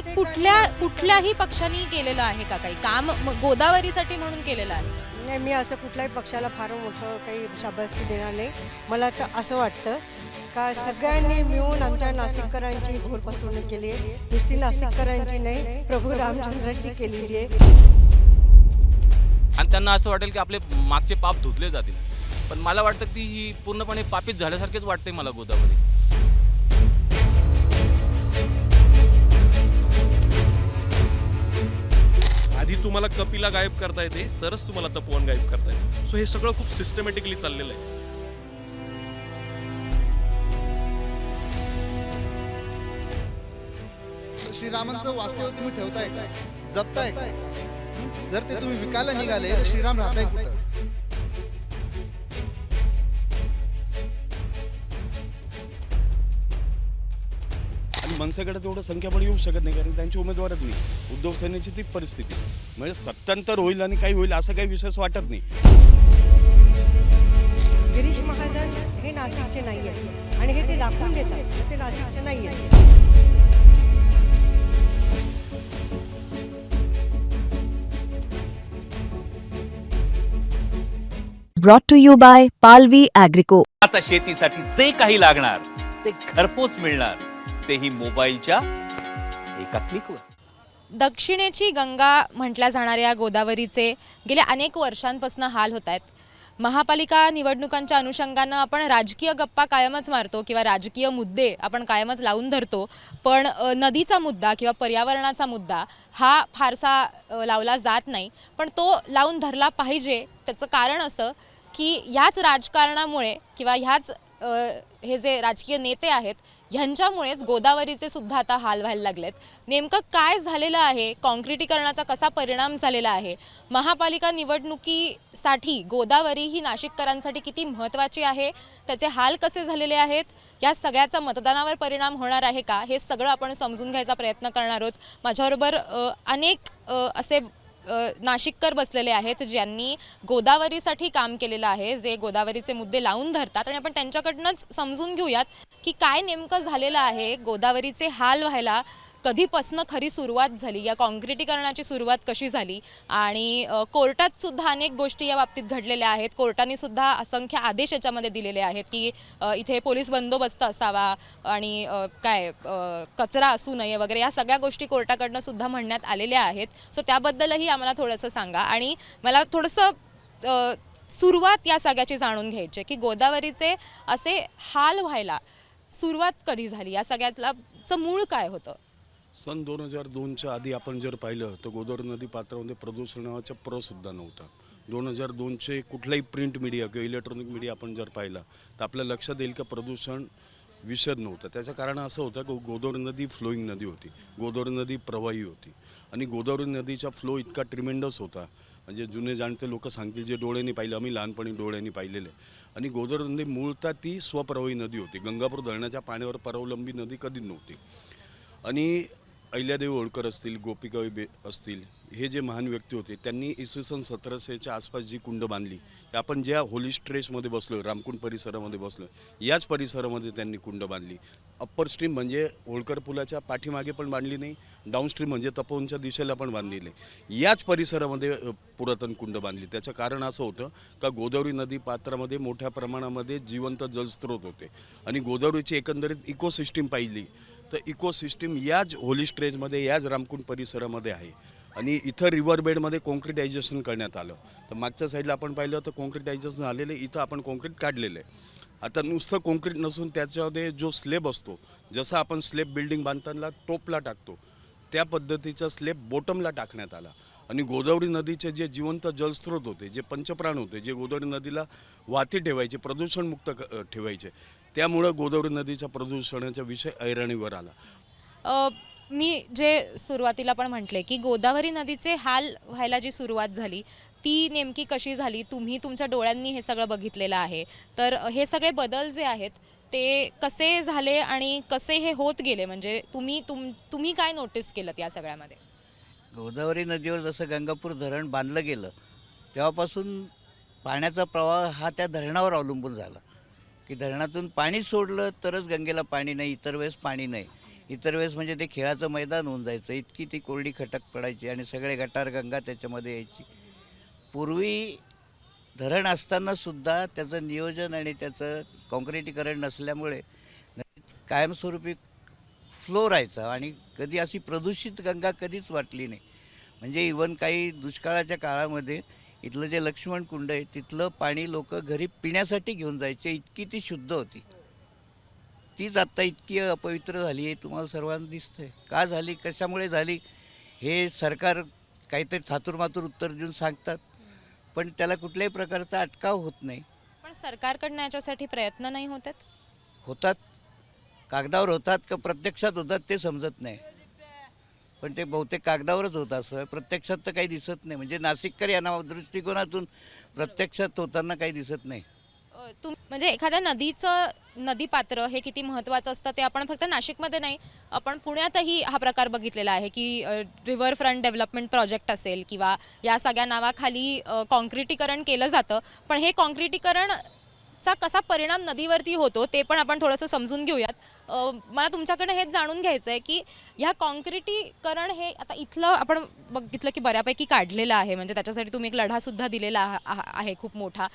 तर कुठल्याही पक्षाने केलेलं आहे का काही काम गोदावरीसाठी म्हणून केलेलं आहे का? नाही, मी असं कुठल्याही पक्षाला फार मोठं काही शाबासकी देणार नाही. मला तर असं वाटतं का सगळ्यांनी मिळून आमच्या नाशिककरांची घोर फसवणूक केली आहे. नुसती नाशिककरांची नाही, प्रभू रामचंद्रांची केलेली आहे. आणि त्यांना असं वाटेल की आपले मागचे पाप धुतले जातील, पण मला वाटतं की ही पूर्णपणे पापित झाल्यासारखेच वाटते मला गोदावरी. आधी तुम्हाला कपिला गायब करता येते, तरच तुम्हाला तपोवन गायब करता येते. सो हे सगळं खूप सिस्टमॅटिकली चाललेलं आहे. श्रीरामांचं वास्तव तुम्ही ठेवताय काय, जपताय काय? जर ते तुम्ही विकायला निघाले तर श्रीराम राहताय कुठं? आणि मनसेकडे तेवढं संख्याबळ येऊ शकत नाही, कारण त्यांचे उमेदवारच नाही. उद्धव सेनेची ती परिस्थिती म्हणजे सत्तांतर होईल आणि काही होईल असं काही विशेष वाटत नाही. गिरीश महाजन हे नाशिकचे नाही आहे आणि हे ते दाखवून देतात ते नाशिकचे नाही आहे. brought to you by Palvi Agrico. आता शेतीसाठी जे काही लागणार ते घरपोच मिळणार, तेही मोबाईलच्या एका क्लिकवर. दक्षिणेची गंगा म्हटल्या जाणाऱ्या गोदावरीचे गेल्या अनेक वर्षांपासून हाल होत आहेत. महापालिका निवडणुकांच्या अनुषंगानं आपण राजकीय गप्पा कायमच मारतो किंवा राजकीय मुद्दे आपण कायमच लावून धरतो, पण नदीचा मुद्दा किंवा पर्यावरणाचा मुद्दा हा फारसा लावला जात नाही. पण तो लावून धरला पाहिजे. त्याचं कारण असं की ह्याच राजकारणामुळे किंवा ह्याच हे जे राजकीय नेते आहेत ह्यांच्यामुळेच गोदावरीचे सुद्धा आता हाल व्हायला लागलेत. नेमकं काय झालेलं आहे, काँक्रिटीकरणाचा कसा परिणाम झालेला आहे, महापालिका निवडणुकीसाठी गोदावरी ही नाशिककरांसाठी किती महत्त्वाची आहे, त्याचे हाल कसे झालेले आहेत, या सगळ्याचा मतदानावर परिणाम होणार आहे का, हे सगळं आपण समजून घ्यायचा प्रयत्न करणार आहोत. माझ्याबरोबर अनेक असे नाशिककर बसलेले आहेत ज्यांनी गोदावरीसाठी काम केलेलं आहे, जे गोदावरीचे मुद्दे लावून धरतात, आणि आपण त्यांच्याकडनंच समजून घेऊयात की काय नेमकं झालेलं आहे, गोदावरीचे हाल व्हायला कधीपासून खरी सुरुवात झाली, या काँक्रिटीकरणाची सुरुवात कशी झाली, आणि कोर्टात सुद्धा अनेक गोष्टी या बाबतीत घडलेल्या आहेत. कोर्टाने सुद्धा असंख्य आदेश याच्यामध्ये दिलेले आहेत की इथे पोलीस बंदोबस्त असावा आणि कचरा असू नये वगैरे, या सगळ्या गोष्टी कोर्टाकडनं सुद्धा म्हणण्यात आलेल्या आहेत. सो त्याबद्दलही आम्हाला थोडंसं सांगा. आणि मला थोडंसं सुरुवात या सगळ्याची जाणून घ्यायची की गोदावरीचे असे हाल व्हायला सुरुवात कधी झाली, या सगळ्यातलं मूळ काय होतं? सन 2002च्या आधी आपण जर पाहिलं तर गोदावरी नदी पात्रामध्ये प्रदूषण नावाचा प्रसुद्धा नव्हता. 2002चे कुठलाही प्रिंट मीडिया किंवा इलेक्ट्रॉनिक मीडिया आपण जर पाहिला तर आपल्या लक्षात येईल का प्रदूषण विषद नव्हतं. त्याचं कारण असं होतं की गोदावरी नदी फ्लोईंग नदी होती, गोदावरी नदी प्रवाही होती, आणि गोदावरी नदीचा फ्लो इतका ट्रिमेंडस होता, म्हणजे जुने जाणते लोक सांगतील जे डोळ्यांनी पाहिलं, आम्ही लहानपणी डोळ्यांनी पाहिलेले. आणि गोदावरी नदी मूळतः ती स्वप्रवाही नदी होती, गंगापूर धरणाच्या पाण्यावर परावलंबी नदी कधीच नव्हती. आणि अहिल्यादेवी होळकर असतील, गोपिकाबाई असतील, हे जे महान व्यक्ती होते त्यांनी इसवी सन 1700च्या आसपास जी कुंड बांधली, आपण ज्या होली स्ट्रेसमध्ये बसलो, रामकुंड परिसरामध्ये बसलो, याच परिसरामध्ये त्यांनी कुंड बांधली. अप्पर स्ट्रीम म्हणजे होळकर पुलाच्या पाठीमागे पण बांधली नाही, डाऊनस्ट्रीम म्हणजे तपोवनच्या दिशेला पण बांधलेले, याच परिसरामध्ये पुरातन कुंड बांधली. त्याचं कारण असं होतं का गोदावरी नदी पात्रामध्ये मोठ्या प्रमाणामध्ये जिवंत जलस्रोत होते, आणि गोदावरीची एकंदरीत इकोसिस्टीम पाहिली तर इकोसिस्टीम याच होली स्ट्रेचमध्ये, याच रामकुंड परिसरामध्ये आहे. आणि इथं रिव्हरबेडमध्ये कॉन्क्रिटायझेशन करण्यात आलं. तर मागच्या साईडला आपण पाहिलं तर कॉन्क्रिटायझेशन झालेलं, इथं आपण कॉन्क्रीट काढलेलं आहे. आता नुसतं कॉन्क्रीट नसून त्याच्यामध्ये जो स्लेब असतो, जसं आपण स्लेब बिल्डिंग बांधताना टोपला टाकतो त्या पद्धतीचा स्लेब बॉटमला टाकण्यात आला. आणि गोदावरी नदीचे जे जिवंत जलस्रोत होते, जे पंचप्राण होते, जे गोदावरी नदीला वाहती ठेवायचे, प्रदूषणमुक्त ठेवायचे, त्यामुळं गोदावरी नदीच्या प्रदूषणाचा विषय ऐरणीवर आला. मी जे सुरुवातीला पण म्हटले की गोदावरी नदीचे हाल व्हायला जी सुरुवात झाली ती नेमकी कशी झाली, तुम्ही तुमच्या डोळ्यांनी हे सगळं बघितलेलं आहे, तर हे सगळे बदल जे आहेत ते कसे झाले आणि कसे हे होत गेले, म्हणजे तुम्ही काय नोटीस केलं या सगळ्यामध्ये? गोदावरी नदीवर जसं गंगापूर धरण बांधलं गेलं तेव्हापासून पाण्याचा प्रवाह हा त्या धरणावर अवलंबून झाला की धरणातून पाणी सोडलं तरच गंगेला पाणी नाही, इतर वेळेस पाणी नाही. इतर वेळेस म्हणजे ते खेळाचं मैदान होऊन जायचं, इतकी ती कोरडी खटक पडायची आणि सगळे गटार गंगा त्याच्यामध्ये यायची. पूर्वी धरण असतानासुद्धा त्याचं नियोजन आणि त्याचं काँक्रिटीकरण नसल्यामुळे नदीत कायमस्वरूपी फ्लो राहायचा आणि कधी अशी प्रदूषित गंगा कधीच वाटली नाही. म्हणजे इवन काही दुष्काळाच्या काळामध्ये इथलं जे लक्ष्मण कुंड आहे तिथलं पाणी लोक घरी पिण्यासाठी घेऊन जायचे, इतकी ती शुद्ध होती. तीच आत्ता इतकी अपवित्र झाली आहे तुम्हाला सर्वांना दिसतंय. का झाली, कशामुळे झाली हे सरकार काहीतरी थातूरमातूर उत्तर देऊन सांगतात, पण त्याला कुठल्याही प्रकारचा अटकाव होत नाही. पण सरकारकडनं याच्यासाठी प्रयत्न नाही होत आहेत? होतात, कागदावर होतात का प्रत्यक्षात होतात ते समजत नाही, पण ते बहुतेक कागदावरच होत असं, प्रत्यक्षात तर काही दिसत नाही. म्हणजे नाशिककर या दृष्टिकोनातून प्रत्यक्षात होताना काही दिसत नाही. म्हणजे एखाद्या नदीपात्र हे किती महत्त्वाचं असतं ते आपण फक्त नाशिकमध्ये नाही, आपण पुण्यातही हा प्रकार बघितलेला आहे की रिव्हर फ्रंट डेव्हलपमेंट प्रोजेक्ट असेल किंवा या सगळ्या नावाखाली काँक्रिटीकरण केलं जातं, पण हे काँक्रिटीकरणचा कसा परिणाम नदीवरती होतो ते पण आपण थोडंसं समजून घेऊयात. मला तुमच्याकडनं हेच जाणून घ्यायचं आहे की ह्या काँक्रिटीकरण हे आता इथलं आपण बघितलं की बऱ्यापैकी काढलेलं आहे, म्हणजे त्याच्यासाठी तुम्ही एक लढासुद्धा दिलेला आहे खूप मोठा,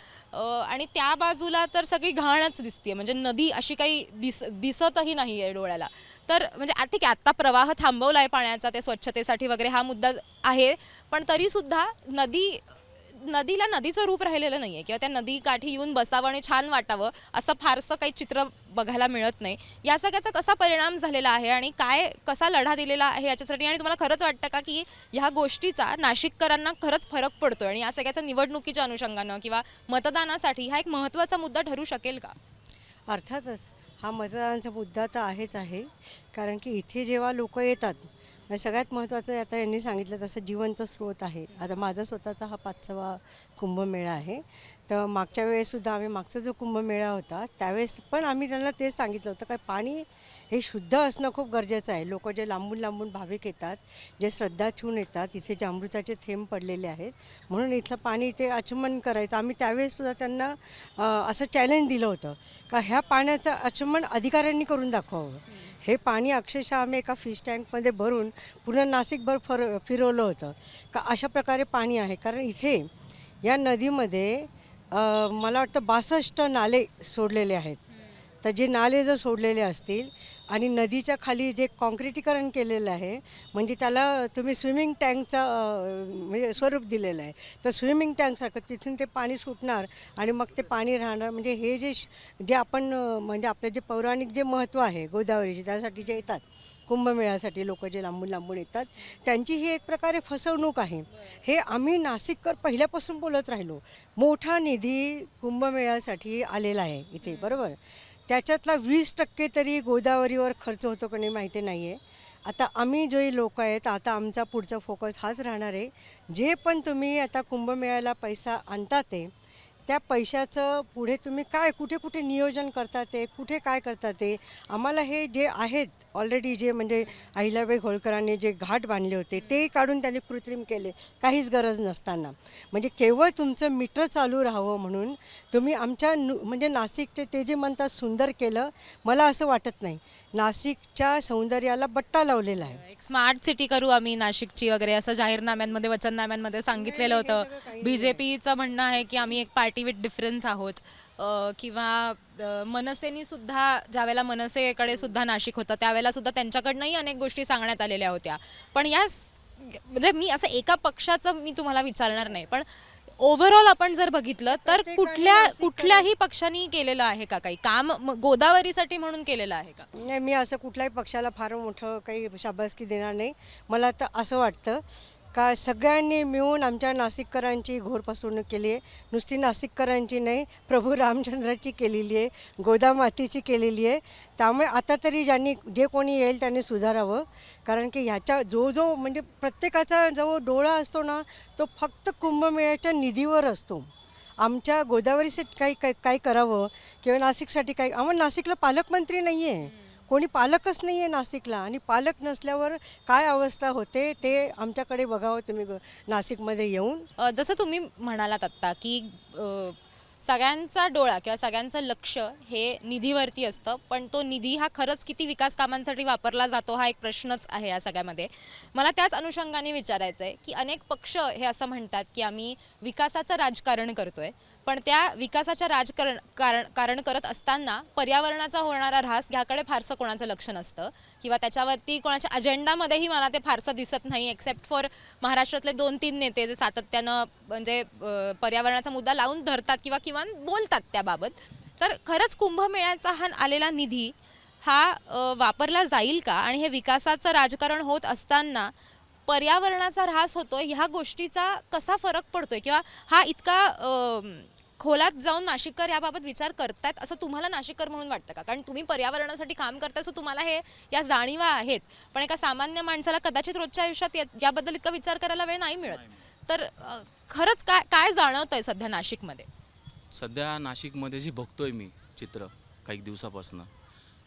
आणि त्या बाजूला तर सगळी घाणच दिसते, म्हणजे नदी अशी काही दिसतही नाही आहे डोळ्याला. तर म्हणजे ठीक आहे, आत्ता प्रवाह थांबवला आहे पाण्याचा, ते स्वच्छतेसाठी वगैरे हा मुद्दा आहे, पण तरीसुद्धा नदीला नदीचं रूप राहिलेलं नाही आहे किंवा त्या नदीकाठी येऊन बसावं आणि छान वाटावं असं फारसं काही चित्र बघायला मिळत नाही. या सगळ्याचा कसा परिणाम झालेला आहे आणि कसा लढा दिलेला आहे याच्यासाठी, आणि तुम्हाला खरंच वाटतं का की ह्या गोष्टीचा नाशिककरांना खरंच फरक पडतोय आणि या सगळ्याचा निवडणुकीच्या अनुषंगानं किंवा मतदानासाठी हा एक महत्त्वाचा मुद्दा ठरू शकेल का? अर्थातच हा मतदानाचा मुद्दा तर आहे, कारण की इथे जेव्हा लोक येतात, सगळ्यात महत्त्वाचं आता यांनी सांगितलं तसं जिवंत स्रोत आहे. आता माझा स्वतःचा हा 5वा कुंभमेळा आहे, तर मागच्या वेळेससुद्धा मागचा जो कुंभमेळा होता त्यावेळेस पण आम्ही त्यांना तेच सांगितलं होतं काय पाणी हे शुद्ध असणं खूप गरजेचं आहे. लोक जे लांबून लांबून भाविक येतात, जे श्रद्धा ठेवून येतात, इथे जे अमृताचे थेंब पडलेले आहेत, म्हणून इथलं पाणी इथे आचमन करायचं. आम्ही त्यावेळेससुद्धा त्यांना असं चॅलेंज दिलं होतं का ह्या पाण्याचं आचमन अधिकाऱ्यांनी करून दाखवावं. हे पाणी अक्षरशः आम्ही एका फिश टँकमध्ये भरून पूर्ण नाशिकभर फिरवलं होतं का अशा प्रकारे पाणी आहे. कारण इथे या नदीमध्ये मला वाटतं 62 नाले सोडलेले आहेत. तर जे नाले जर सोडलेले असतील आणि नदीच्या खाली जे काँक्रिटीकरण केलेलं आहे, म्हणजे त्याला तुम्ही स्विमिंग टँकचं म्हणजे स्वरूप दिलेलं आहे, तर स्विमिंग टँकसारखं तिथून ते पाणी सुटणार आणि मग ते पाणी राहणार. म्हणजे हे जे आपण म्हणजे आपलं जे पौराणिक जे महत्त्व आहे गोदावरीचे, त्यासाठी जे येतात कुंभमेळ्यासाठी लोक जे लांबून लांबून येतात, त्यांची ही एक प्रकारे फसवणूक आहे. हे आम्ही नाशिककर पहिल्यापासून बोलत राहिलो. मोठा निधी कुंभमेळ्यासाठी आलेला आहे इथे, बरोबर, त्याच्यातला 20% तरी गोदावरीवर खर्च होतो का नाही माहिती नाही आहे. आता आम्ही जे लोक आहेत, आता आमचा पुढचा फोकस हाच राहणार आहे, जे पण तुम्ही आता कुंभमेळ्याला पैसा आणता ते त्या पैशाचं पुढे तुम्ही काय कुठे कुठे नियोजन करता, ते कुठे काय करता, ते आम्हाला हे जे आहेत ऑलरेडी जे म्हणजे अहिल्याबाई होळकरांनी जे घाट बांधले होते ते काढून त्यांनी कृत्रिम केले काहीच गरज नसताना. म्हणजे केवळ तुमचं मीटर चालू राहावं म्हणून तुम्ही आमच्या म्हणजे नाशिकचे ते जे म्हणतात सुंदर केलं, मला असं वाटत नाही. नाशिकच्या सौंदर्याला बट्टा लावलेला आहे. एक स्मार्ट सिटी करू आम्ही नाशिकची वगैरे असं जाहीरनाम्यांमध्ये वचननाम्यांमध्ये सांगितलेलं होतं. BJPचं म्हणणं आहे की आम्ही एक पार्टी विथ डिफरन्स आहोत, किंवा मनसेनी सुद्धा ज्यावेळेला मनसेकडे सुद्धा नाशिक होतं त्यावेळेला सुद्धा त्यांच्याकडनंही अनेक गोष्टी सांगण्यात आलेल्या होत्या. पण म्हणजे मी असं एका पक्षाचं मी तुम्हाला विचारणार नाही, पण ओव्हरऑल आपण जर बघितलं तर कुठल्याही पक्षाने केलेलं आहे का काही काम गोदावरीसाठी म्हणून केलेलं आहे का? नाही, मी असं कुठल्याही पक्षाला फार मोठं काही शाबासकी देणार नाही. मला तर असं वाटतं का सगळ्यांनी मिळून आमच्या नाशिककरांची घोर फसवणूक केली आहे. नुसती नाशिककरांची नाही, प्रभू रामचंद्राची केलेली आहे, गोदामातीची केलेली आहे. त्यामुळे आता तरी जे कोणी येईल त्यांनी सुधारावं, कारण की ह्याच्या जो म्हणजे प्रत्येकाचा जो डोळा असतो ना, तो फक्त कुंभमेळ्याच्या निधीवर असतो. आमच्या गोदावरीसाठी काही करावं किंवा नाशिकसाठी काही, आम्हाला नाशिकला पालकमंत्री नाही आहे, कोणी पालकच नाही आहे नाशिकला, आणि पालक नसल्यावर काय अवस्था होते ते आमच्याकडे बघावं तुम्ही नाशिकमध्ये येऊन. जसं तुम्ही म्हणालात आत्ता की सगळ्यांचा डोळा किंवा सगळ्यांचं लक्ष हे निधीवरती असतं, पण तो निधी हा खरंच किती विकास कामांसाठी वापरला जातो हा एक प्रश्नच आहे या सगळ्यामध्ये. मला त्याच अनुषंगाने विचारायचं आहे की अनेक पक्ष हे असं म्हणतात की आम्ही विकासाचं राजकारण करतोय, पण त्या विकासाच्या कारण करत असताना पर्यावरणाचा होणारा ऱ्हास ह्याकडे फारसं कोणाचं लक्ष नसतं किंवा त्याच्यावरती कोणाच्या अजेंडामध्येही मला ते फारसं दिसत नाही, एक्सेप्ट फॉर महाराष्ट्रातले 2-3 नेते जे सातत्यानं म्हणजे पर्यावरणाचा मुद्दा लावून धरतात किंवा किमान बोलतात त्याबाबत. तर खरंच कुंभमेळ्याचा हा आलेला निधी हा वापरला जाईल का, आणि हे विकासाचं राजकारण होत असताना पर्यावरणाचा ऱ्हास होतोय ह्या गोष्टीचा कसा फरक पडतोय, किंवा हा इतका खोलात जाऊन नाशिककर याबाबत विचार करतायत असं तुम्हाला नाशिककर म्हणून वाटतं का? कारण तुम्ही पर्यावरणासाठी काम करताय, सो तुम्हाला या जाणीवा आहेत, पण एका सामान्य माणसाला कदाचित रोजच्या आयुष्यात याबद्दल इतका विचार करायला वेळ नाही मिळत. तर खरंच काय जाणवतंय सध्या नाशिकमध्ये? सध्या नाशिकमध्ये जे बघतोय मी चित्र काही दिवसापासून,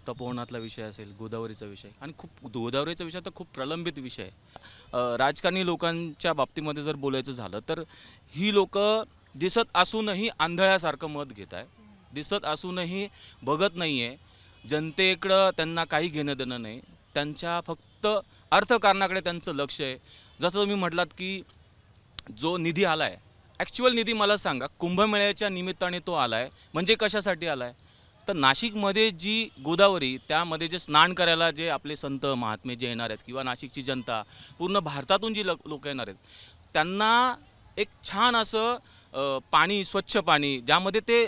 तपोवनातला विषय असेल, गोदावरीचा विषय, आणि गोदावरीचा विषय तर खूप प्रलंबित विषय आहे. राजकारणी लोकांच्या बाबतीमध्ये जर बोलायचं झालं तर ही लोक दिसत असूनही आंधळ्यासारखं मत घेत आहे, दिसत असूनही बघत नाही आहे. जनतेकडं त्यांना काही घेणं देणं नाही, त्यांच्या फक्त अर्थकारणाकडे त्यांचं लक्ष आहे. जसं तुम्ही म्हटलात की जो निधी आला आहे, ॲक्च्युअल निधी मला सांगा, कुंभमेळ्याच्या निमित्ताने तो आला आहे, म्हणजे कशासाठी आला आहे? तर नाशिकमध्ये जी गोदावरी, त्यामध्ये जे स्नान करायला जे आपले संत महात्मे जे येणार आहेत किंवा नाशिकची जनता, पूर्ण भारतातून जी लोक येणार आहेत, त्यांना एक छान असं पाणी, स्वच्छ पाणी, ज्यामध्ये ते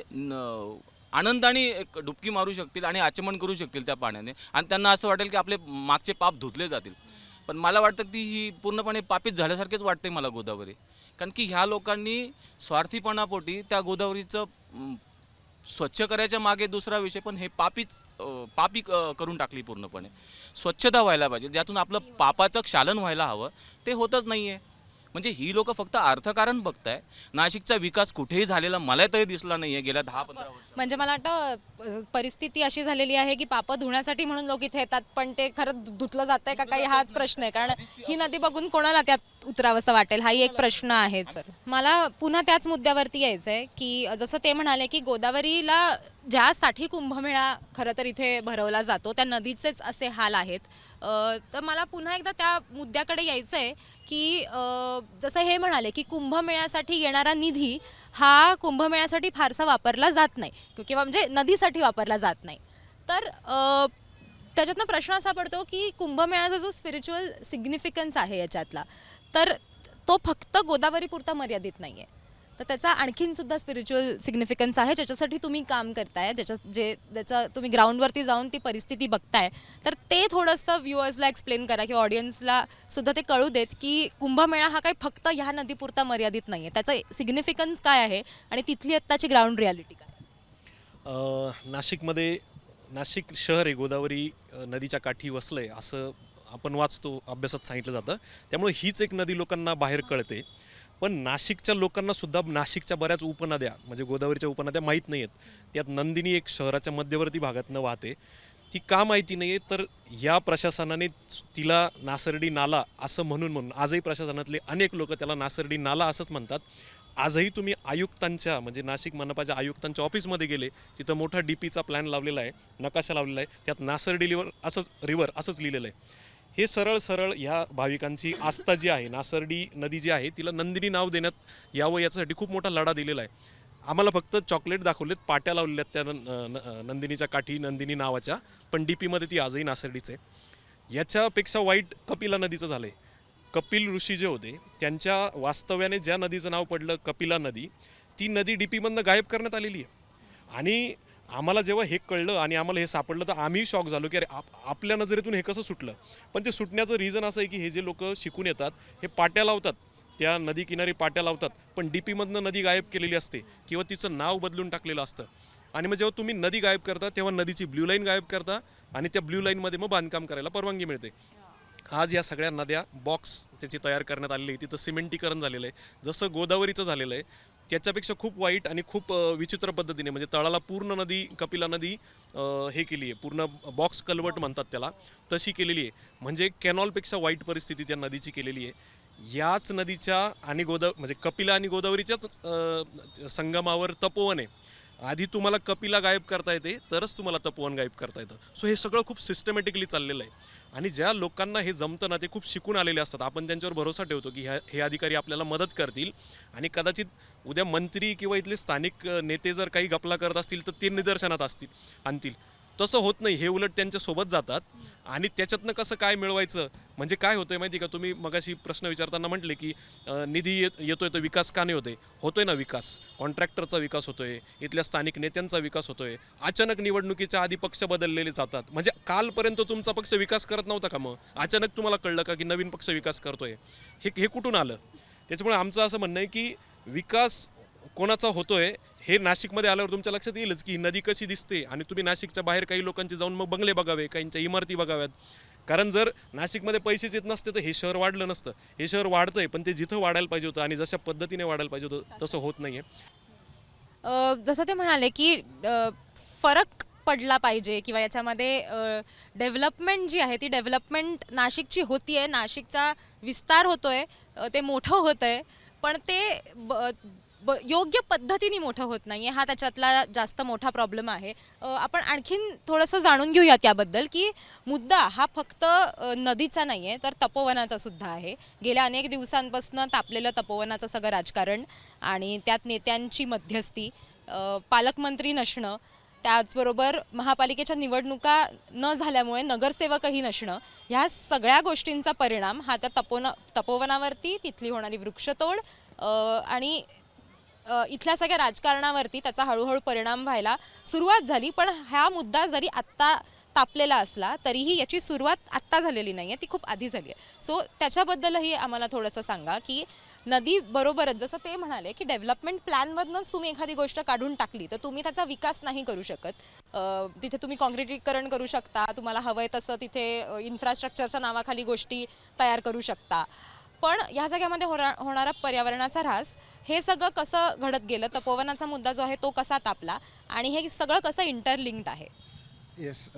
आनंदाने एक डुबकी मारू शकतील आणि आचमन करू शकतील त्या पाण्याने, आणि त्यांना असं वाटेल की आपले मागचे पाप धुतले जातील. पण मला वाटतं की ही पूर्णपणे पापित झाल्यासारखेच वाटते मला गोदावरी, कारण की ह्या लोकांनी स्वार्थीपणापोटी त्या गोदावरीचं स्वच्छ करायच्या मागे दुसरा विषय, पण हे पापी करून टाकली पूर्णपणे. स्वच्छता व्हायला पाहिजे, ज्यातून आपलं पापाचं क्षालन व्हायला हवं, ते होतच नाही आहे. म्हणजे ही लोक फक्त अर्थकारण बघताय. नाशिकचा विकास कुठेही झालेला मला तरी दिसला नाही आहे गेल्या 10-15 वर्षात. म्हणजे मला वाटतं परिस्थिती अशी झालेली आहे की पापं धुण्यासाठी म्हणून लोक इथे येतात, पण ते खरंच धुतलं जातंय का काही हाच प्रश्न आहे. कारण ही नदी बघून कोणाला त्यात उतरावंसं वाटेल हाही एक प्रश्न आहे. सर, मला पुन्हा त्याच मुद्द्यावरती यायचं आहे की जसं ते म्हणाले की गोदावरीला ज्यासाठी कुंभमेळा खरं तर इथे भरवला जातो त्या नदीचेच असे हाल आहेत. तर मला पुन्हा एकदा त्या मुद्द्याकडे यायचं आहे की जसं हे म्हणाले की कुंभमेळ्यासाठी येणारा निधी हा कुंभमेळ्यासाठी फारसा वापरला जात नाही किंवा म्हणजे नदीसाठी वापरला जात नाही. तर त्याच्यातनं प्रश्न असा पडतो की कुंभमेळ्याचा जो स्पिरिच्युअल सिग्निफिकन्स आहे याच्यातला, तर तो फक्त गोदावरीपुरता मर्यादित नाही आहे, तर त्याचा आणखीन सुद्धा स्पिरिच्युअल सिग्निफिकन्स आहे, ज्याच्यासाठी तुम्ही काम करताय, ज्याचं तुम्ही ग्राउंडवरती जाऊन ती परिस्थिती बघताय. तर ते थोडंसं व्ह्युअर्सला एक्सप्लेन करा किंवा ऑडियन्सला सुद्धा ते कळू देत की कुंभमेळा हा काही फक्त ह्या नदीपुरता मर्यादित नाही आहे, त्याचं सिग्निफिकन्स काय आहे आणि तिथली आत्ताची ग्राउंड रियालिटी काय? नाशिकमध्ये, नाशिक शहर हे गोदावरी नदीच्या काठी वसलं आहे असं आपण वाचतो, अभ्यासात सांगितलं जातं. त्यामुळे हीच एक नदी लोकांना बाहेर कळते. पण नाशिकच्या लोकांना सुद्धा नाशिकच्या बऱ्याच उपनद्या, म्हणजे गोदावरीच्या उपनद्या माहीत नाही आहेत. त्यात नंदिनी एक शहराच्या मध्यवर्ती भागातनं वाहते, ती का माहिती नाही आहे, तर या प्रशासनाने तिला नासर्डी नाला असं म्हणून आजही प्रशासनातले अनेक लोक त्याला नासर्डी नाला असंच म्हणतात. आजही तुम्ही आयुक्तांच्या, म्हणजे नाशिक मनपाच्या आयुक्तांच्या ऑफिसमध्ये गेले, तिथं मोठा DPचा प्लॅन लावलेला आहे, नकाशा लावलेला आहे, त्यात नासर्डी रिव्हर असंच लिहिलेलं आहे. हे सरळ ह्या भाविकांची आस्था जी आहे, नासर्डी नदी जी आहे तिला नंदिनी नाव देण्यात यावं याच्यासाठी खूप मोठा लढा दिलेला आहे. आम्हाला फक्त चॉकलेट दाखवलेत, पाट्या लावलेल्या त्या नंदिनीच्या काठी, नंदिनी नावाच्या, पण DPमध्ये ती आजही नासर्डीच आहे. याच्यापेक्षा वाईट कपिला नदीचं झालं आहे. कपिल ऋषी जे होते त्यांच्या वास्तव्याने ज्या नदीचं नाव पडलं कपिला नदी, ती नदी DPमधनं गायब करण्यात आलेली आहे. आणि आम्हाला जेव्हा हे कळलं आणि आम्हाला हे सापडलं तर आम्ही शॉक झालो की अरे आपल्या नजरेतून हे कसं सुटलं. पण ते सुटण्याचं रिझन असं आहे की हे जे लोक शिकून येतात हे पाट्या लावतात, त्या नदी किनारी पाट्या लावतात, पण DPमधनं नदी गायब केलेली असते किंवा तिचं नाव बदलून टाकलेलं असतं. आणि मग जेव्हा तुम्ही नदी गायब करता तेव्हा नदीची ब्ल्यू लाईन गायब करता आणि त्या ब्ल्यू लाईनमध्ये मग बांधकाम करायला परवानगी मिळते. आज या सगळ्या नद्या बॉक्स त्याची तयार करण्यात आलेली आहे, तिथं सिमेंटीकरण झालेलं आहे. जसं गोदावरीचं झालेलं आहे त्याच्यापेक्षा खूप वाईट आणि खूप विचित्र पद्धतीने, म्हणजे तळाला पूर्ण नदी, कपिला नदी हे केली आहे, पूर्ण बॉक्स कल्वर्ट म्हणतात त्याला, तशी केलेली आहे. म्हणजे कॅनॉलपेक्षा वाईट परिस्थिती त्या नदीची केलेली आहे. याच नदीच्या आणि म्हणजे कपिला आणि गोदावरीच्याच संगमावर तपोवन आहे. आधी तुम्हाला कपिला गायब करता येते, तरच तुम्हाला तपोवन गायब करता येतं. सो हे सगळं खूप सिस्टमॅटिकली चाललेलं आहे. आणि ज्या लोकांना हे जमतं ना, ते खूप शिकून आलेले असतात. आपण त्यांच्यावर भरोसा ठेवतो की हे अधिकारी आपल्याला मदत करतील, आणि कदाचित उद्या मंत्री किंवा इथले स्थानिक नेते जर काही गपला करत असतील तर ते निदर्शनात आणतील. तसं होत नाही. हे उलट त्यांच्यासोबत जातात, आणि त्याच्यातनं कसं काय मिळवायचं, म्हणजे काय होतंय माहिती का, तुम्ही मगाशी प्रश्न विचारताना म्हटले की निधी येतोय तर विकास का नाही होतोय ना विकास. कॉन्ट्रॅक्टरचा विकास होतोय, इथल्या स्थानिक नेत्यांचा विकास होतोय. अचानक निवडणुकीच्या आधी पक्ष बदललेले जातात. म्हणजे कालपर्यंत तुमचा पक्ष विकास करत नव्हता का, मग अचानक तुम्हाला कळलं का की नवीन पक्ष विकास करतोय? हे कुठून आलं? त्याच्यामुळे आमचं असं म्हणणं आहे की विकास कोणाचा होतोय हे नाशिकमध्ये आल्यावर तुमच्या लक्षात येईलच की नदी कशी दिसते. आणि तुम्ही नाशिकच्या बाहेर काही लोकांचे जाऊन मग बंगले बघावे, काहींच्या इमारती बघाव्यात. कारण जर नाशिकमध्ये पैसेच येत नसते तर हे शहर वाढलं नसतं. हे शहर वाढतंय, पण ते जिथं वाढायला पाहिजे होतं आणि जशा पद्धतीने वाढायला पाहिजे होतं तसं होत नाही आहे. जसं ते म्हणाले की फरक पडला पाहिजे, किंवा याच्यामध्ये डेव्हलपमेंट जी आहे ती डेव्हलपमेंट नाशिकची होती आहे, नाशिकचा विस्तार होतोय, ते मोठं होतं आहे, पण ते योग्य पद्धतीने मोठं होत नाही आहे. हा त्याच्यातला जास्त मोठा प्रॉब्लेम आहे. आपण आणखीन थोडंसं जाणून घेऊयात याबद्दल, की मुद्दा हा फक्त नदीचा नाही आहे तर तपोवनाचा सुद्धा आहे. गेल्या अनेक दिवसांपासून तापलेलं तपोवनाचं सगळं राजकारण, आणि त्यात नेत्यांची मध्यस्थी, पालकमंत्री नसणं, त्याचबरोबर महापालिकेच्या निवडणुका न झाल्यामुळे नगरसेवकही नसणं, ह्या सगळ्या गोष्टींचा परिणाम हा त्या तपोवनावरती, तिथली होणारी वृक्षतोड आणि इथल्या सगळ्या राजकारणावरती त्याचा हळूहळू परिणाम व्हायला सुरुवात झाली. पण हा मुद्दा जरी आत्ता तापलेला असला तरीही याची सुरुवात आत्ता झालेली नाही आहे, ती खूप आधी झाली आहे. सो त्याच्याबद्दलही आम्हाला थोडंसं सांगा की नदी बरोबरच जसं ते म्हणाले की डेव्हलपमेंट प्लॅनमधनंच तुम्ही एखादी गोष्ट काढून टाकली तर तुम्ही त्याचा विकास नाही करू शकत. तिथे तुम्ही काँक्रिटीकरण करू शकता, तुम्हाला हवंय तसं तिथे इन्फ्रास्ट्रक्चरच्या नावाखाली गोष्टी तयार करू शकता, पण ह्या जाग्यामध्ये होणारा पर्यावरणाचा ऱ्हास, हे सगळं कसं घडत गेलं, तपोवनाचा मुद्दा जो आहे तो कसा तापला, आणि हे सगळं कसं इंटरलिंक्ड आहे? येस,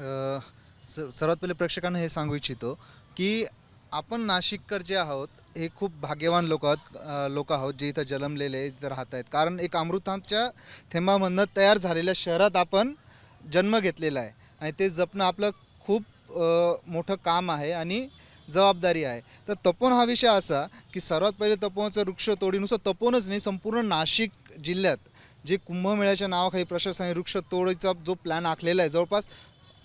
सर्वात पहिले प्रेक्षकांना हे सांगू इच्छितो की आपण नाशिककर जे आहोत हे खूप भाग्यवान लोक आहोत जे इथं जन्मलेले, इथं राहत आहेत. कारण एक अमृताच्या थेंबामधनं तयार झालेल्या शहरात आपण जन्म घेतलेला आहे, आणि ते जपणं आपलं खूप मोठं काम आहे आणि जबाबदारी आहे. तर तपोवन हा विषय असा की सर्वात पहिले तपोवनचं वृक्षतोडीनुसार तपोवनच नाही, संपूर्ण नाशिक जिल्ह्यात जे कुंभमेळ्याच्या नावाखाली प्रशासन वृक्षतोडीचा जो प्लॅन आखलेला आहे, जवळपास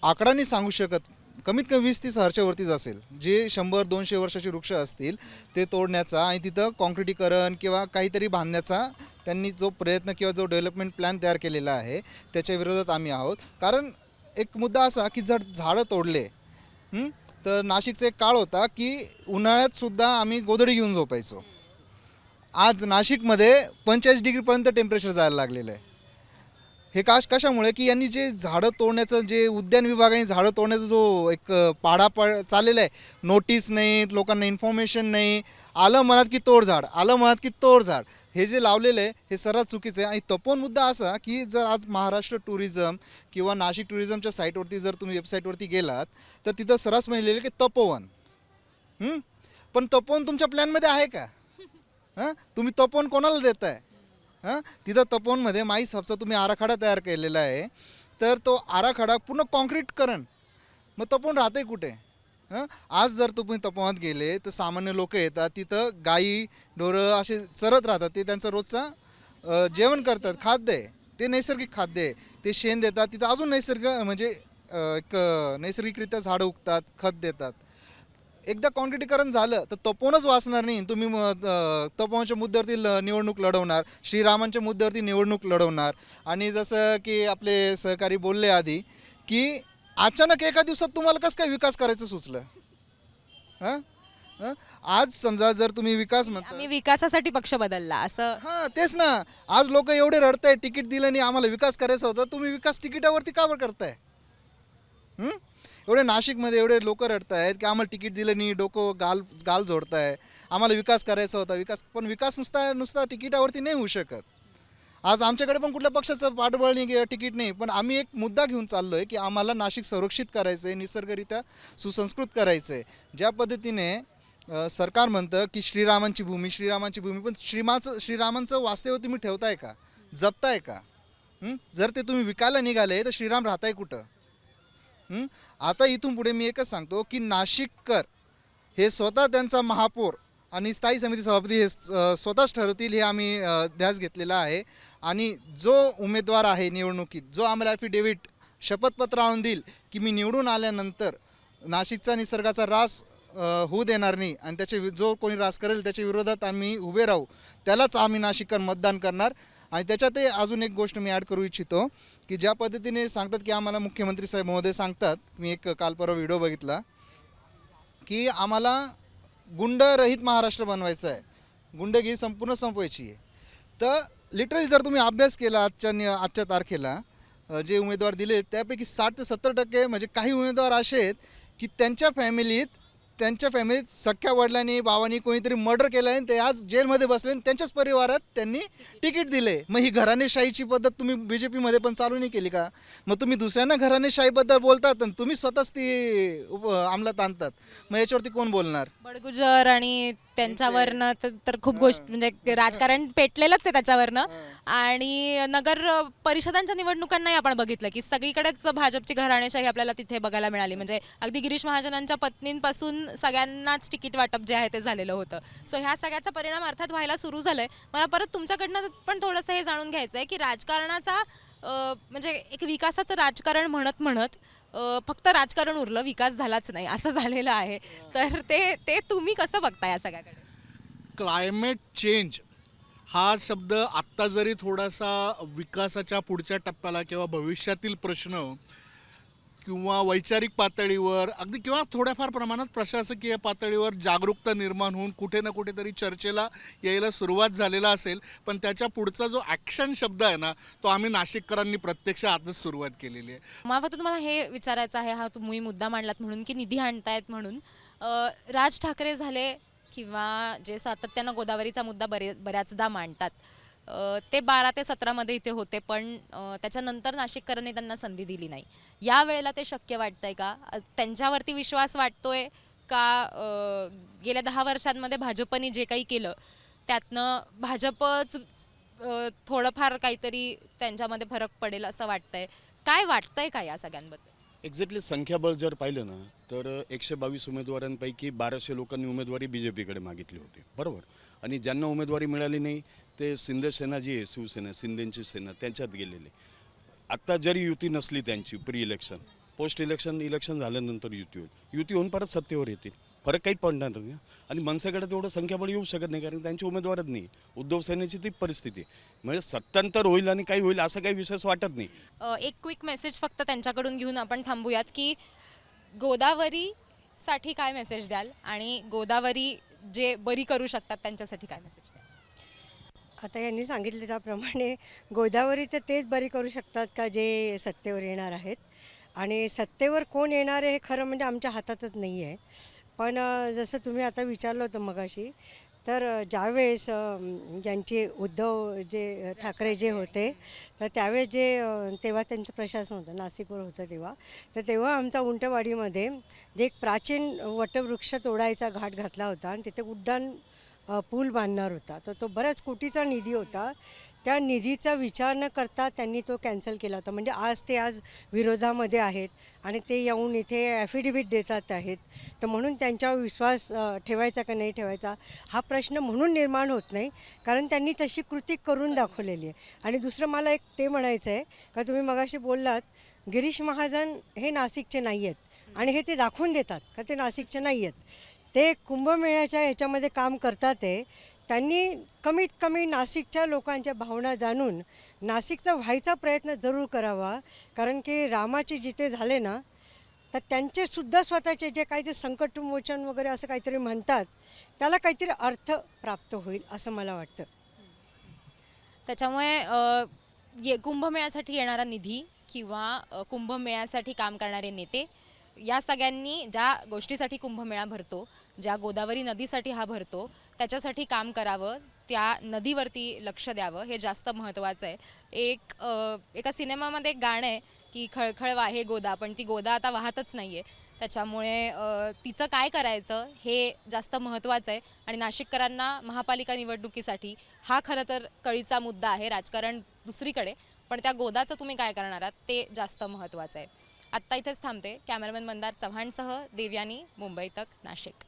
आकडा नाही सांगू शकत, कमीत कमी 20-30 वरतीच असेल. जे 100-200 वर्षाचे वृक्ष असतील ते तोडण्याचा आणि तिथं काँक्रिटीकरण किंवा काहीतरी बांधण्याचा त्यांनी जो प्रयत्न किंवा जो डेव्हलपमेंट प्लॅन तयार केलेला आहे त्याच्या विरोधात आम्ही आहोत. कारण एक मुद्दा असा की जर झाडं तोडले तर नाशिकचा एक काळ होता की उन्हाळ्यात सुद्धा आम्ही गोधडी घेऊन झोपायचो. आज नाशिकमध्ये 45 डिग्रीपर्यंत टेम्परेचर जायला लागलेलं आहे. हे कशामुळे की यांनी जे झाडं तोडण्याचं, जे उद्यान विभागाने झाडं तोडण्याचा जो एक पाढा चाललेला आहे, नोटीस नाही, लोकांना इन्फॉर्मेशन नाही, आलं मनात की तोड झाड, आलं मनात की तोड झाड, हे जे लावलेलं आहे हे सर्वात चुकीचं आहे. आणि तपोवन मुद्दा असा की जर आज महाराष्ट्र टुरिझम किंवा नाशिक टुरिझमच्या साईटवरती जर तुम्ही वेबसाईटवरती गेलात तर तिथं सर्रास लिहिलेलं की तपोवन, पण तपोवन तुमच्या प्लॅनमध्ये आहे का? तुम्ही तपोवन कोणाला देताय? तिथं तपोवनमध्ये माई साहेबचा तुम्ही आराखडा तयार केलेला आहे, तर तो आराखडा पूर्ण काँक्रीटकरण, मग तपोवन राहते कुठे? आज जर तुम्ही तपोवनात गेले तर सामान्य लोक येतात, तिथं गाई ढोरं असे चरत राहतात, ते त्यांचं रोजचा जेवण करतात, खाद्य आहे ते, नैसर्गिक खाद्य आहे, ते शेण देतात, तिथं अजून म्हणजे एक नैसर्गिकरित्या झाडं उगतात, खत देतात. एकदा काँक्रिटीकरण झालं तर तपोवनच वाचणार नाही. तुम्ही तपोवनच्या मुद्द्यावरती निवडणूक लढवणार, श्रीरामांच्या मुद्द्यावरती निवडणूक लढवणार, आणि जसं की आपले सहकारी बोलले आधी की अचानक एका दिवसात तुम्हाला कसं काय विकास करायचं सुचलं? आज समजा जर तुम्ही विकास म्हणता, आम्ही विकासासाठी पक्ष बदलला असं, तेच ना, आज लोक एवढे रडताय, तिकीट दिलं नाही, आम्हाला विकास करायचा होता, तुम्ही विकास तिकिटावरती का बरं करताय? एवढे नाशिकमध्ये एवढे लोक रडत आहेत की आम्हाला तिकीट दिलं नाही, डोकं गाल जोडताय, आम्हाला विकास करायचा होता, पण विकास नुसता तिकिटावरती नाही होऊ शकत. आज आमच्याकडे पण कुठल्या पक्षाचं पाठबळ नाही, तिकीट नाही, पण आम्ही एक मुद्दा घेऊन चाललो आहे की आम्हाला नाशिक संरक्षित करायचं आहे, निसर्गरित्या सुसंस्कृत करायचं आहे. ज्या पद्धतीने सरकार म्हणतं की श्रीरामांची भूमी, पण श्रीरामांचं वास्तव्य तुम्ही ठेवताय का, जपताय का? जर ते तुम्ही विकायला निघाले तर श्रीराम राहताय कुठं? आता इथून पुढे मी एकच सांगतो की नाशिककर हे स्वतः त्यांचा महापौर आणि स्थायी समिती सभापती हे स्वतःच ठरवतील, हे आम्ही ध्यास घेतलेला आहे. आणि जो उमेदवार आहे निवडणुकीत, जो आम्हाला ॲफिडेव्हिट शपथपत्र आणून देईल की मी निवडून आल्यानंतर नाशिकचा निसर्गाचा ऱ्हास होऊ देणार नाही आणि जो कोणी ऱ्हास करेल त्याच्या विरोधात आम्ही उभे राहू, त्यालाच आम्ही नाशिककर मतदान करणार. आणि त्याच्यातही अजून एक गोष्ट मी ॲड करू इच्छितो की ज्या पद्धतीने सांगतात की आम्हाला मुख्यमंत्री साहेब महोदय सांगतात, मी एक काल परवा व्हिडिओ बघितला की आम्हाला गुंडरहित महाराष्ट्र बनवायचं आहे, गुंडगिरी संपूर्ण संपवायची आहे. तर लिटरली जर तुम्ही अभ्यास केला आजच्या तारखेला जे उमेदवार दिले त्यापैकी 60 ते 70% म्हणजे काही उमेदवार असे आहेत की त्यांच्या फॅमिलीत सख्ख्या वडिलांनी भावानी कोणीतरी मर्डर केलं आहे, ते आज जेलमध्ये बसले आणि त्यांच्याच परिवारात त्यांनी तिकीट दिले. मग ही घराणेशाहीची पद्धत तुम्ही BJPमध्ये पण चालू नाही केली का? मग तुम्ही दुसऱ्यांना घराणेशाहीबद्दल बोलतात आणि तुम्ही स्वतःच ती अंमलात आणतात, मग याच्यावरती कोण बोलणार? बडगुजर आणि त्यांच्यावरनं तर खूप गोष्ट म्हणजे राजकारण पेटलेलंच आहे त्याच्यावरनं. आणि नगर परिषदांच्या निवडणुकांनाही आपण बघितलं की सगळीकडेच भाजपची घराणेशाही आपल्याला तिथे बघायला मिळाली. म्हणजे अगदी गिरीश महाजनांच्या पत्नींपासून सगळ्यांनाच तिकीट वाटप जे आहे ते झालेलं होतं. सो ह्या सगळ्याचा परिणाम अर्थात व्हायला सुरू झालाय. मला परत तुमच्याकडनं पण थोडंसं हे जाणून घ्यायचं आहे की राजकारणाचा म्हणजे एक विकासाचं राजकारण म्हणत फक्त राजकारण उरलं, विकास झालाच नाही असं झालेलं आहे. तर ते तुम्ही कसं बघता या सगळ्याकडे? क्लायमेट चेंज हा शब्द आत्ता जरी थोडासा विकासाच्या पुढच्या टप्प्याला किंवा भविष्यातील प्रश्न किंवा वैचारिक पातळीवर अगदी किंवा थोड्याफार प्रमाणात प्रशासकीय पातळीवर जागरूकता निर्माण होऊन कुठे ना कुठेतरी चर्चेला यायला सुरुवात झालेला असेल, पण त्याच्या पुढचा जो ॲक्शन शब्द आहे ना, तो आम्ही नाशिककरांनी प्रत्यक्ष आजच सुरुवात केलेली आहे. मला फक्त तुम्हाला हे विचारायचं आहे, हा तुम्ही मुद्दा मांडलात म्हणून की निधी आणतायत म्हणून. राज ठाकरे झाले किंवा जे सातत्यानं गोदावरीचा मुद्दा बऱ्याचदा मांडतात, ते 12 ते 17मध्ये इथे होते, पण त्याच्यानंतर नाशिककरांनी त्यांना संधी दिली नाही. या वेळेला ते शक्य वाटतंय का? त्यांच्यावरती विश्वास वाटतोय का? गेल्या 10 वर्षांमध्ये भाजपने जे काही केलं त्यातनं भाजपच थोडंफार काहीतरी त्यांच्यामध्ये फरक पडेल असं वाटतंय. काय वाटतंय का या सगळ्यांबद्दल? एक्झॅक्टली संख्याबळ जर पाहिलं ना तर 122 उमेदवारांपैकी 1200 लोकांनी उमेदवारी BJPकडे मागितली होती, बरोबर. आणि ज्यांना उमेदवारी मिळाली नाही ते शिंदे सेना जी आहे, शिवसेना, शिंदेंची सेना, त्यांच्यात गेलेले. आत्ता जरी युती नसली त्यांची प्री इलेक्शन, पोस्ट इलेक्शन झाल्यानंतर युती होईल, युती होऊन परत सत्तेवर येतील, फरक काही पडणार नाही. आणि मनसेकडे तेवढं संख्याबळ येऊ शकत नाही कारण त्यांचे उमेदवारच नाही. उद्धव सेनेची ती परिस्थिती, म्हणजे सत्तांतर होईल आणि काही होईल असं काही विशेष वाटत नाही. एक क्विक मेसेज फक्त त्यांच्याकडून घेऊन आपण थांबूयात की गोदावरीसाठी काय मेसेज द्याल आणि गोदावरी जे बरी करू शकतात त्यांच्यासाठी काय मेसेज द्याल? आता यांनी सांगितले त्याप्रमाणे गोदावरी तर तेच बरी करू शकतात का जे सत्तेवर येणार आहेत. आणि सत्तेवर कोण येणार आहे हे खरं म्हणजे आमच्या हातातच नाही आहे. पण जसं तुम्ही आता विचारलं होतं मगाशी, तर ज्यावेळेस ज्यांचे उद्धव ठाकरे जे होते, तर त्यावेळेस तेव्हा त्यांचं प्रशासन होतं, नाशिकवर होतं तेव्हा आमचा उंटवाडीमध्ये जे एक प्राचीन वटवृक्ष तोडायचा घाट घातला होता आणि तिथे उड्डाण पूल बांधणार होता. तर तो बऱ्याच कोटीचा निधी होता. त्या निधीचा विचार न करता त्यांनी तो कॅन्सल केला होता. म्हणजे आज विरोधामध्ये आहेत आणि ते येऊन इथे ॲफिडेव्हिट देतात आहेत. तर म्हणून त्यांच्यावर विश्वास ठेवायचा का नाही ठेवायचा हा प्रश्न म्हणून निर्माण होत नाही, कारण त्यांनी तशी कृती करून दाखवलेली आहे. आणि दुसरं मला एक ते म्हणायचं आहे का, तुम्ही मगाशी बोललात गिरीश महाजन हे नाशिकचे नाही आहेत आणि हे ते दाखवून देतात का ते नाशिकचे नाही आहेत. ते कुंभमेळ्याच्या ह्याच्यामध्ये काम करतात आहे. त्यांनी कमीत कमी नाशिकच्या लोकांच्या भावना जाणून नाशिकचा व्हायचा प्रयत्न जरूर करावा. कारण की रामाचे जिथे झाले ना, तर त्यांचेसुद्धा स्वतःचे जे काही ते संकटमोचन वगैरे असं काहीतरी म्हणतात, त्याला काहीतरी अर्थ प्राप्त होईल असं मला वाटतं. त्याच्यामुळे कुंभमेळ्यासाठी येणारा निधी किंवा कुंभमेळ्यासाठी काम करणारे नेते या सगळ्यांनी ज्या गोष्टीसाठी कुंभमेळा भरतो, ज्या गोदावरी नदीसाठी हा भरतो, त्याच्यासाठी काम करावं, त्या नदीवरती लक्ष द्यावं, हे जास्त महत्त्वाचं आहे. एका सिनेमामध्ये एक गाणं आहे की खळखळ वाहे गोदा, पण ती गोदा आता वाहतच नाही आहे. त्याच्यामुळे तिचं काय करायचं हे जास्त महत्त्वाचं आहे. आणि नाशिककरांना महापालिका निवडणुकीसाठी हा खरं तर कळीचा मुद्दा आहे. राजकारण दुसरीकडे, पण त्या गोदाचं तुम्ही काय करणार आहात ते जास्त महत्त्वाचं आहे. आत्ता इथेच थांबते. कॅमेरामॅन मंदार चव्हाणसह देवयानी, मुंबई तक, नाशिक.